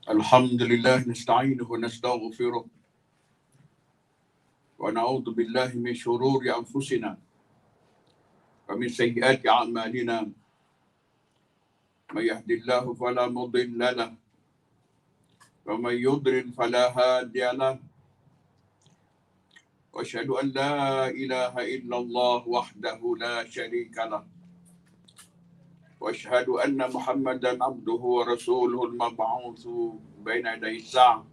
الحمد لله نستعينه ونستغفره ونعوذ بالله من شرور أنفسنا ومن سيئات أعمالنا من يهد الله فلا مضل له ومن يضلل فلا هادي له وأشهد أن لا إله إلا الله وحده لا شريك له وأشهد أن محمدا عبده ورسوله المبعوث بين يدي الساعة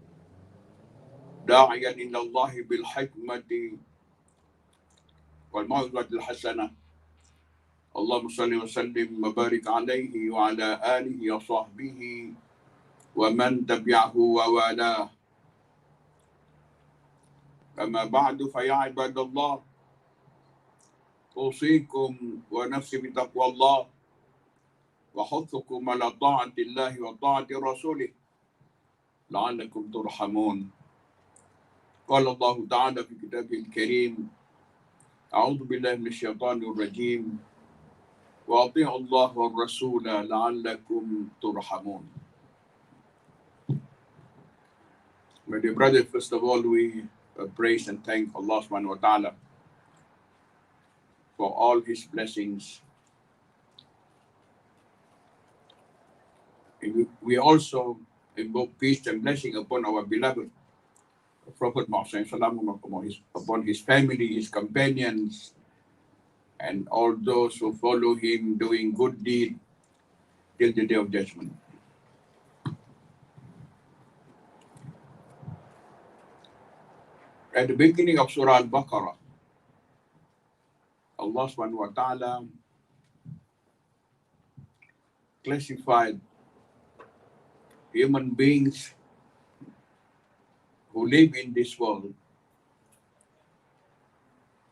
داعيا إلى الله بالحكمة والموعظة الحسنة اللهم صل وسلم وبارك عليه وعلى آله وصحبه ومن تبعه ووالاه أما بعد فيا عباد الله أوصيكم ونفسي بتقوى الله وحثكم على طاعة الله وطاعة رسوله لعلكم ترحمون. قال الله تعالى في كتابه الكريم أعوذ بالله من الشيطان الرجيم وأطيعوا الله والرسول لعلكم ترحمون. My dear brothers, first of all, we praise and thank Allah subhanahu wa ta'ala for all His blessings. And we also invoke peace and blessing upon our beloved Prophet Muhammad upon his family, his companions, and all those who follow him doing good deed till the day of judgment. At the beginning of Surah Al-Baqarah, Allah subhanahu wa ta'ala classified human beings who live in this world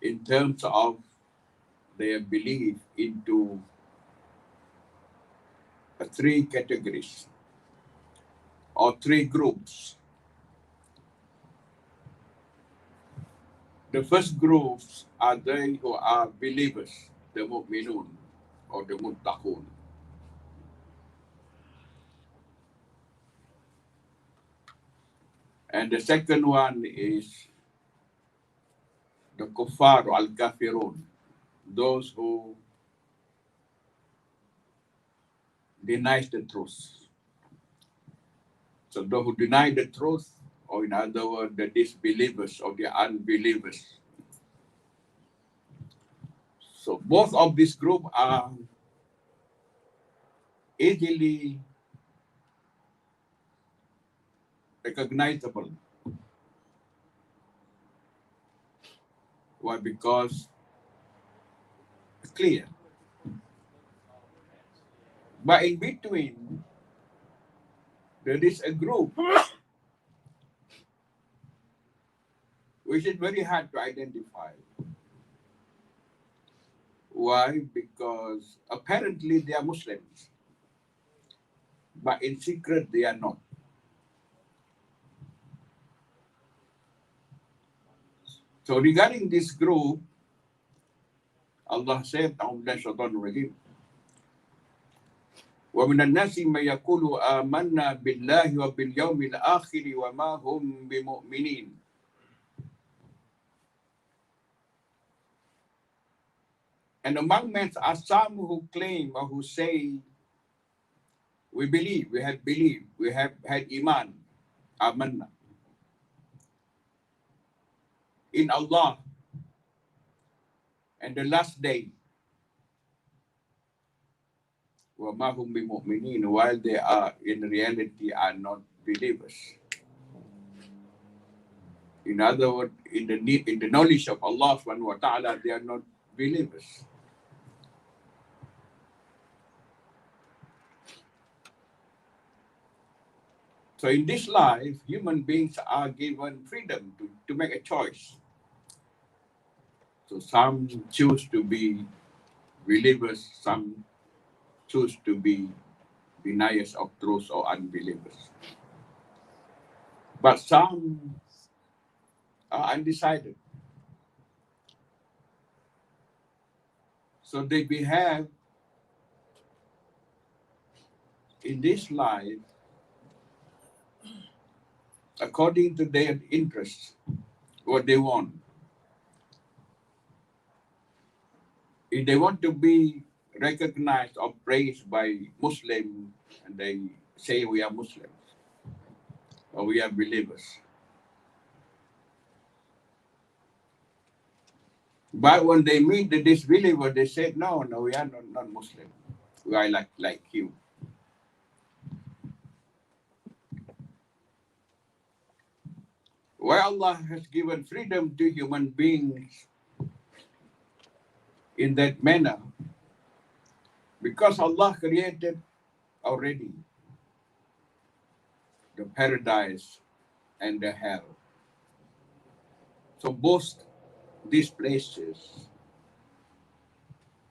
in terms of their belief into three categories or three groups. The first groups are they who are believers, the mu'minun or the muttaqun. And the second one is the kuffar or al-kafirun, those who denies the truth. So those who deny the truth, or in other words, the disbelievers or the unbelievers. So both of these groups are easily recognizable. Why? Because it's clear. But in between, there is a group which is very hard to identify. Why? Because apparently they are Muslims, but in secret they are not. So regarding this group, Allah said, وَمِنَ النَّاسِ مَن يَقُولُ آمَنَّا بِاللَّهِ وَبِالْيَوْمِ الْآخِرِ وَمَا هُمْ بِمُؤْمِنِينَ. And among men are some who claim or who say, we believe, we have had iman, amanna, in Allah and the last day. وَمَا هُمْ بِمُؤْمِنِينَ, while they are in reality are not believers. In other words, in the knowledge of Allah subhanahu wa ta'ala, they are not believers. So in this life, human beings are given freedom to make a choice. So some choose to be believers, some choose to be deniers of truth or unbelievers. But some are undecided. So they behave in this life according to their interests, what they want. If they want to be recognized or praised by Muslims, and they say we are Muslims or we are believers. But when they meet the disbeliever, they say, no, we are not Muslim. We are like you. Why Allah has given freedom to human beings in that manner? Because Allah created already the paradise and the hell. So both these places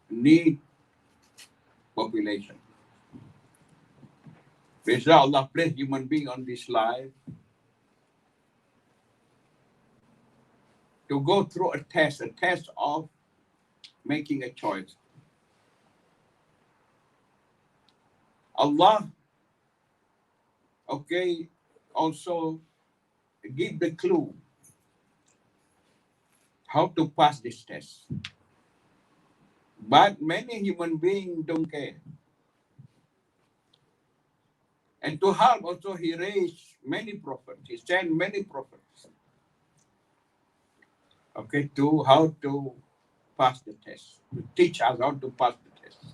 need population. Because Allah placed human being on this life to go through a test of making a choice. Allah, okay, also give the clue how to pass this test. But many human beings don't care. And to help also, he raised many prophets. He sent many prophets, okay, to how to pass the test, to teach us how to pass the test.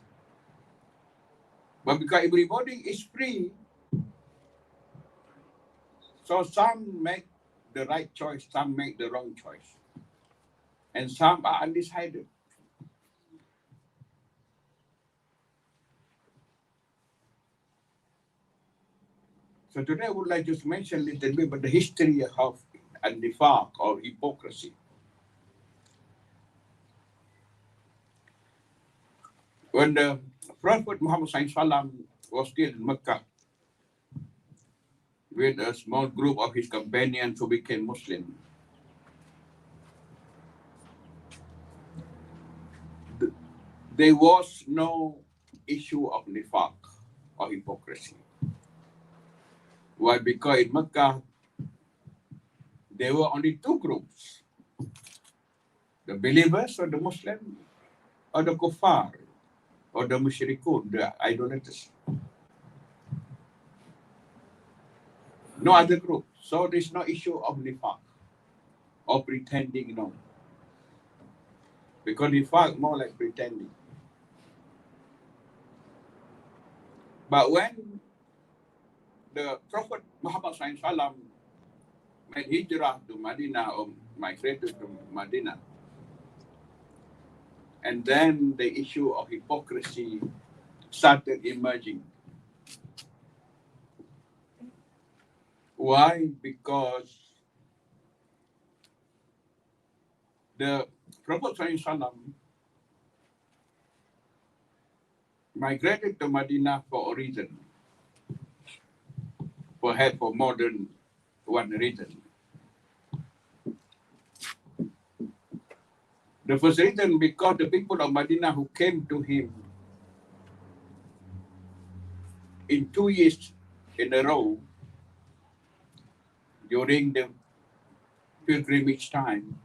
But because everybody is free, so some make the right choice, some make the wrong choice, and some are undecided. So today I would like to mention a little bit about the history of nifaq or hypocrisy. When the Prophet Muhammad SAW was still in Mecca with a small group of his companions who became Muslim, there was no issue of nifaq or hypocrisy. Why? Because in Mecca, there were only two groups: the believers or the Muslim, or the kuffar, or the mushrikun, the idolaters. No other group. So there's no issue of nifaq or pretending, no. Because nifaq more like pretending. But when the Prophet Muhammad SAW made hijrah to Medina or migrated to Medina, and then the issue of hypocrisy started emerging. Why? Because the Prophet SAW migrated to Medina for a reason, perhaps for more than one reason. The first reason, because the people of Medina who came to him in 2 years in a row during the pilgrimage time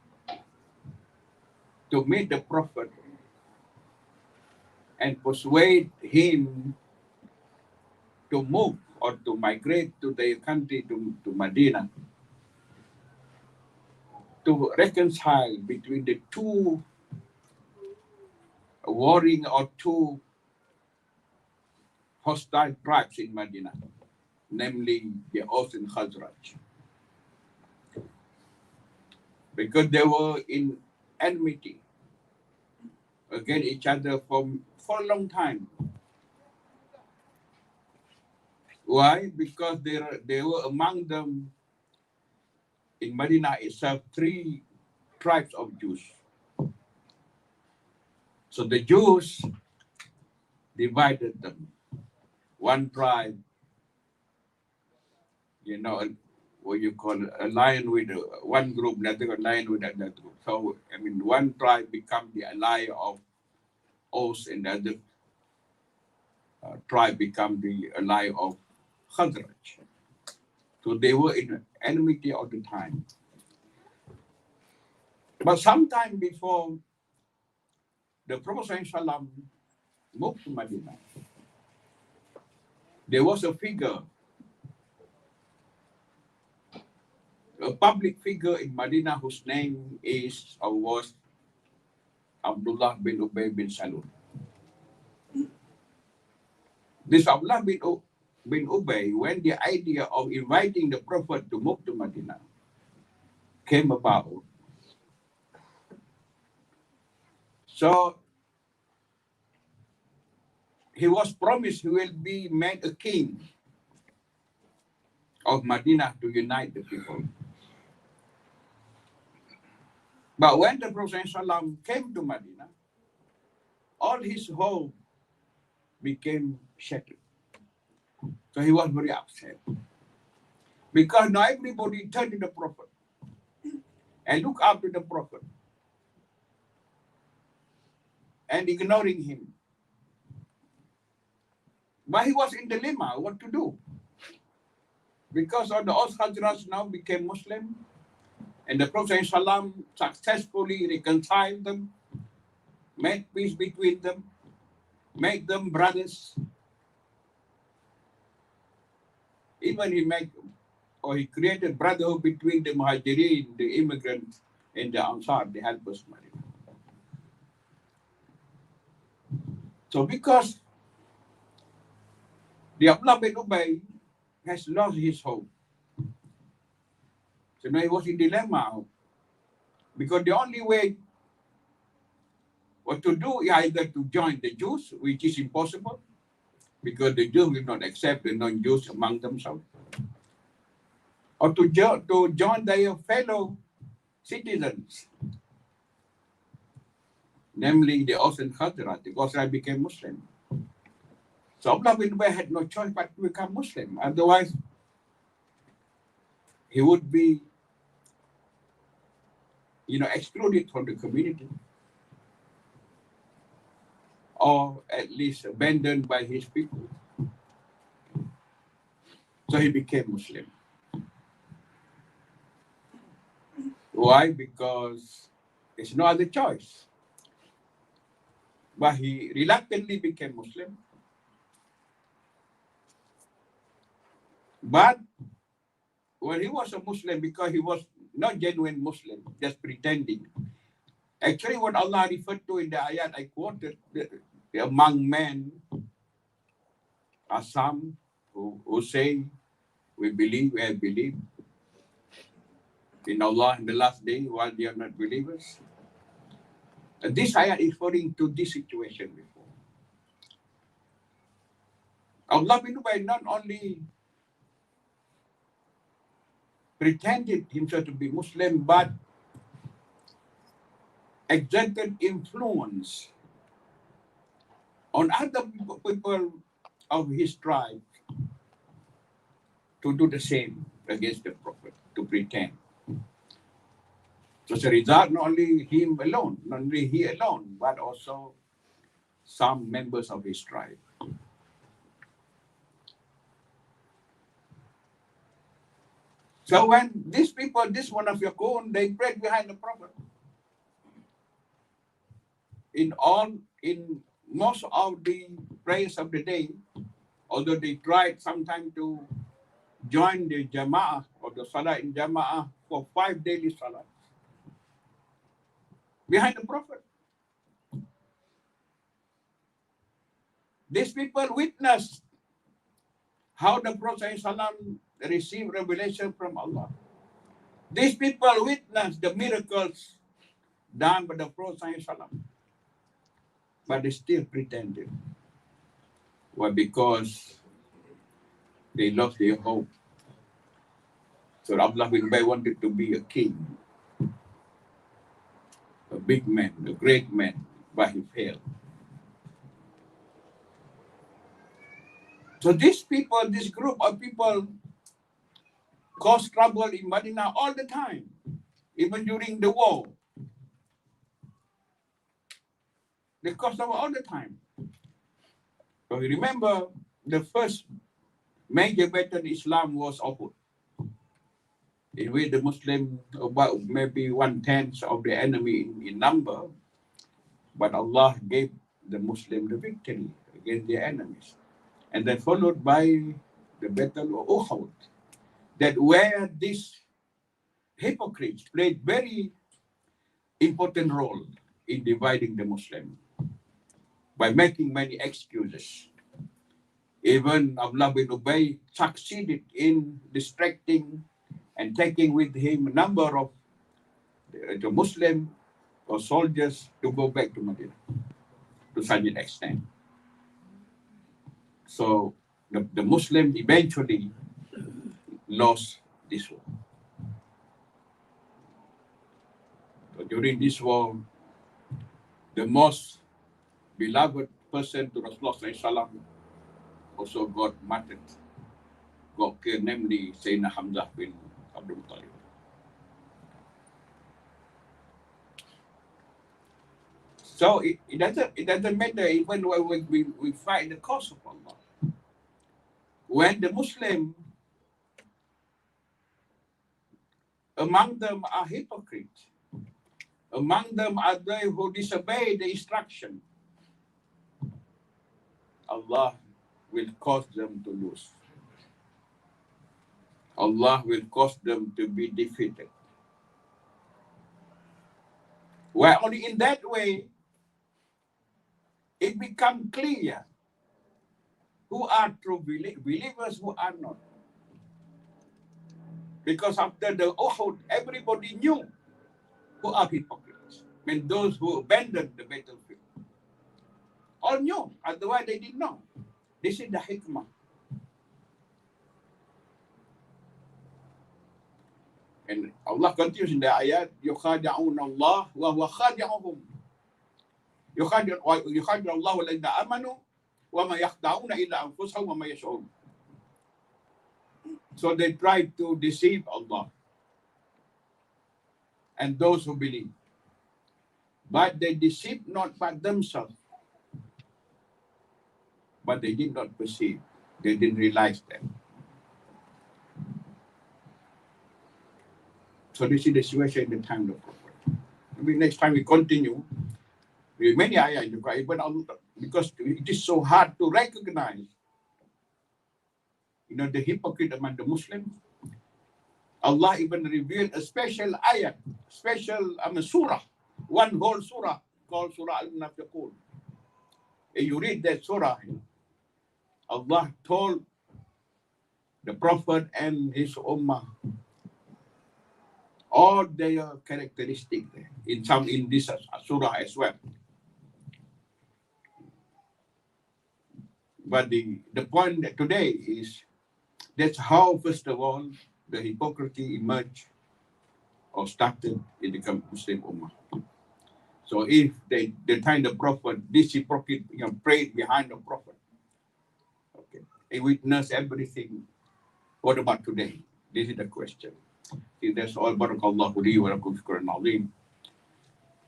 to meet the Prophet and persuade him to move or to migrate to their country, to Medina, to reconcile between the two warring or two hostile tribes in Medina, namely the Aus and Khazraj. Because they were in enmity against each other for a long time. Why? Because they were among them in Medina itself 3 tribes of Jews. So the Jews divided them. One tribe, what you call aligned with one group, another aligned with another group. So one tribe become the ally of Aus, and the other tribe become the ally of Khazraj. So they were in enmity all the time. But sometime before the Prophet ﷺ moved to Medina, there was a figure, a public figure in Medina whose name is or was Abdullah bin Ubay bin Salul. This Abdullah bin Ubay, when the idea of inviting the Prophet to move to Medina came about, so he was promised he will be made a king of Medina to unite the people. But when the Prophet ﷺ came to Medina, all his hope became shattered. So he was very upset. Because now everybody turned to the Prophet and looked up to the Prophet and ignoring him. But he was in dilemma what to do. Because all the Aus Khazraj now became Muslim, and the Prophet ﷺ successfully reconciled them, made peace between them, made them brothers. Even he created brotherhood between the Muhajirin, the immigrants, and the Ansar, the helpers. So because the Abdullah bin Ubay has lost his hope, so now he was in dilemma, because the only way what to do is either to join the Jews, which is impossible, because the Jews will not accept the non-Jews among themselves, or to join their fellow citizens, namely the Aus and Khazraj. The Khazraj became Muslim. So Abdullah bin Ubay had no choice but to become Muslim. Otherwise, he would be, excluded from the community, or at least abandoned by his people. So he became Muslim. Why? Because there's no other choice. But he reluctantly became Muslim. But when he was a Muslim, because he was not genuine Muslim, just pretending. Actually, what Allah referred to in the ayat I quoted, among men are some who say, we have believed in Allah in the last day, while they are not believers. And this ayat is referring to this situation before. Allah bin Ubay not only pretended himself to be Muslim, but exerted influence on other people of his tribe to do the same against the Prophet, to pretend. So as a result, not only he alone, but also some members of his tribe. So when these people, this one of Yakun, they prayed behind the Prophet. In most of the prayers of the day, although they tried sometime to join the Jama'ah or the Salah in Jama'ah for 5 daily Salah behind the Prophet. These people witnessed how the Prophet ﷺ received revelation from Allah. These people witnessed the miracles done by the Prophet ﷺ. But they still pretended. Why? Because they lost their hope. So Abdullah bin Ubay wanted to be a king, a big man, a great man, but he failed. So these people, this group of people caused trouble in Medina all the time, even during the war. They caused trouble all the time. So you remember the first major battle in Islam was Uhud. in which the Muslim about maybe 1/10 of the enemy in number, but Allah gave the Muslim the victory against their enemies. And then followed by the Battle of Uhud, that where these hypocrites played very important role in dividing the Muslim by making many excuses. Even Abdullah bin Ubay succeeded in distracting and taking with him a number of the Muslim or soldiers to go back to Medina to such an extent. So the Muslims eventually lost this war. So during this war, the most beloved person to Rasulullah SAW also got martyred, got killed, namely Sayyidina Hamzah bin Abdul Muttalib. So it doesn't matter even when we fight the cause of Allah. When the Muslim, among them are hypocrites, among them are they who disobey the instruction, Allah will cause them to lose. Allah will cause them to be defeated. Well, only in that way it becomes clear who are true believers, who are not. Because after the Uhud, everybody knew who are hypocrites. I mean, those who abandoned the battlefield. All knew, otherwise they didn't know. This is the hikmah. And Allah continues in the ayat, يُخَادِعُونَ اللَّهُ وَهُوَ خَادِعُهُمْ يُخَادِعُ اللَّهُ وَالَّذِينَ آمَنُوا وَمَا يَخْدَعُونَ إِلَّا أَنفُسَهُمْ وَمَا يَشْعُرُونَ. So they tried to deceive Allah and those who believe. But they deceived not but themselves. But they did not perceive. They didn't realize that. So this is the situation in the time of the Prophet. Maybe next time we continue. With many ayahs in the Quran, but because it is so hard to recognize, the hypocrite among the Muslims. Allah even revealed a special ayat, special surah, one whole surah called Surah Al-Munafiqun. If you read that surah, Allah told the Prophet and his ummah all their characteristics in this surah as well. But the point today is that's how, first of all, the hypocrisy emerged or started in the Muslim Ummah. So if the time the Prophet, this hypocrite prayed behind the Prophet, okay, he witnessed everything. What about today? This is the question. See, that's all. Barakallahu li wa lakum shukran azim.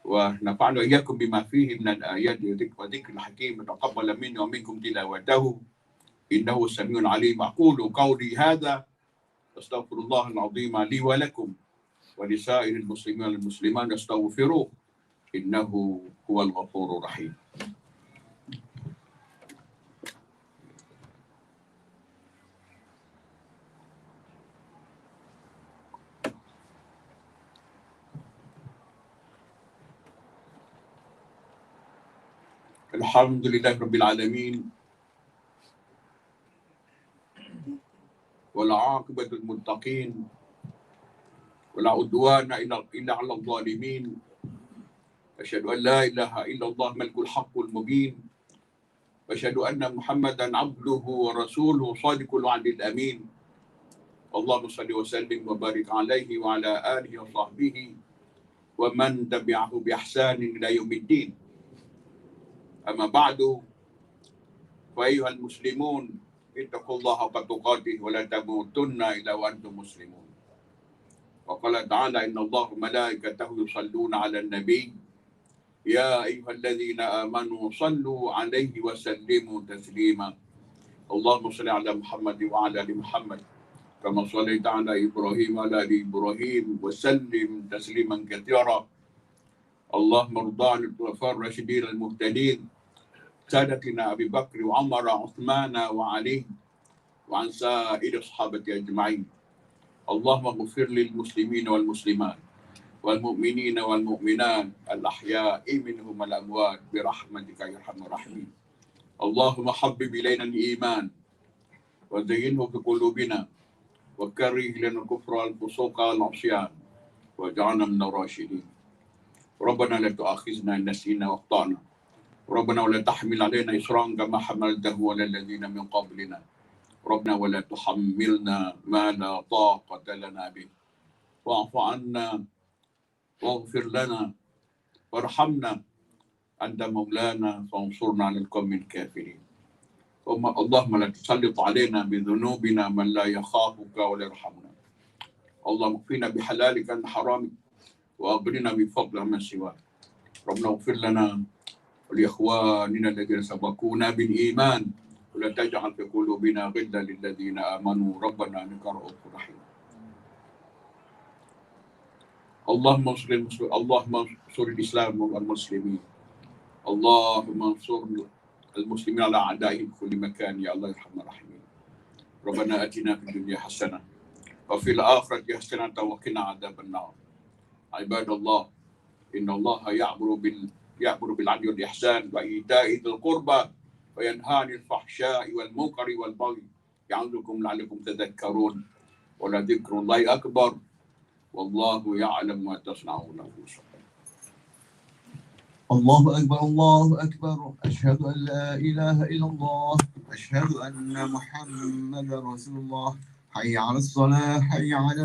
ونفعنا إياكم بما فيه من الآيات وذكر الحكيم تقبل مني ومنكم تلاوته إنه السميع العليم. أقول قولي هذا أستغفر الله العظيم لي ولكم ولسائر المسلمين والمسلمات استغفروه إنه هو الغفور الرحيم. الحمد لله رب العالمين والعاقبة للمتقين ولا عدوان إلا على الظالمين. أشهد أن لا إله إلا الله ملك الحق المبين وأشهد أن محمدا عبده ورسوله صادق الوعد الأمين. اللهم صل وسلم وبارك عليه وعلى آله وصحبه ومن تبعه بإحسان إلى يوم الدين. أما بعد فأيها المسلمون اتقوا الله حق تقاته ولا تموتن إلا وأنتم مسلمون. وقال تعالى إن الله وملائكته يصلون على النبي يا أيها الذين آمنوا صلوا عليه وسلموا تسليما. اللهم صل على محمد وعلى آل محمد كما صليت على إبراهيم وعلى آل إبراهيم وسلم تسليما كثيرا. اللهم ارض عن الخلفاء الراشدين المهتدين سادتنا أبي بكر وعمر وعثمان وعلي وعن سائر الصحابة أجمعين. اللهم اغفر للمسلمين والمسلمات والمؤمنين والمؤمنات الأحياء منهم والأموات برحمتك يا أرحم الراحمين. اللهم حبب إلينا الإيمان وزينه في قلوبنا وكره لنا الكفر والفسوق والعصيان واجعلنا من الراشدين. ربنا لا تؤاخذنا إن نسينا واخطأنا. ربنا ولا تحمل علينا إصرا كما حملته على الذين من قبلنا. ربنا ولا تحملنا ما لا طاقة لنا به. واعف عنا واغفر لنا وارحمنا أنت مولانا فانصرنا على القوم الكافرين. اللهم لا تسلط علينا بذنوبنا من لا يخافك ولا يرحمنا. اللهم اكفنا بحلالك عن حرامك واغننا بفضلك عمن سواك. ربنا اغفر لنا ولإخواننا الذين سبقونا بالإيمان ولا تجعل في قلوبنا غلا للذين آمنوا ربنا إنك رؤوف رحيم. اللهم انصر الإسلام والمسلمين. اللهم انصر المسلمين على أعدائهم في كل مكان يا الله يرحم الراحمين. ربنا آتنا في الدنيا حسنة وفي الآخرة حسنة وقنا عذاب النار. عباد الله، إن الله يأمر بالعدل والإحسان وإيتاء ذي القربى وينهى عن الفحشاء والمنكر والبغي يعظكم لعلكم تذكرون. ولذكر الله أكبر والله يعلم ما تصنعون. الله أكبر الله أكبر. أشهد أن لا إله إلا الله. أشهد أن محمدا رسول الله. حي على الصلاة حي على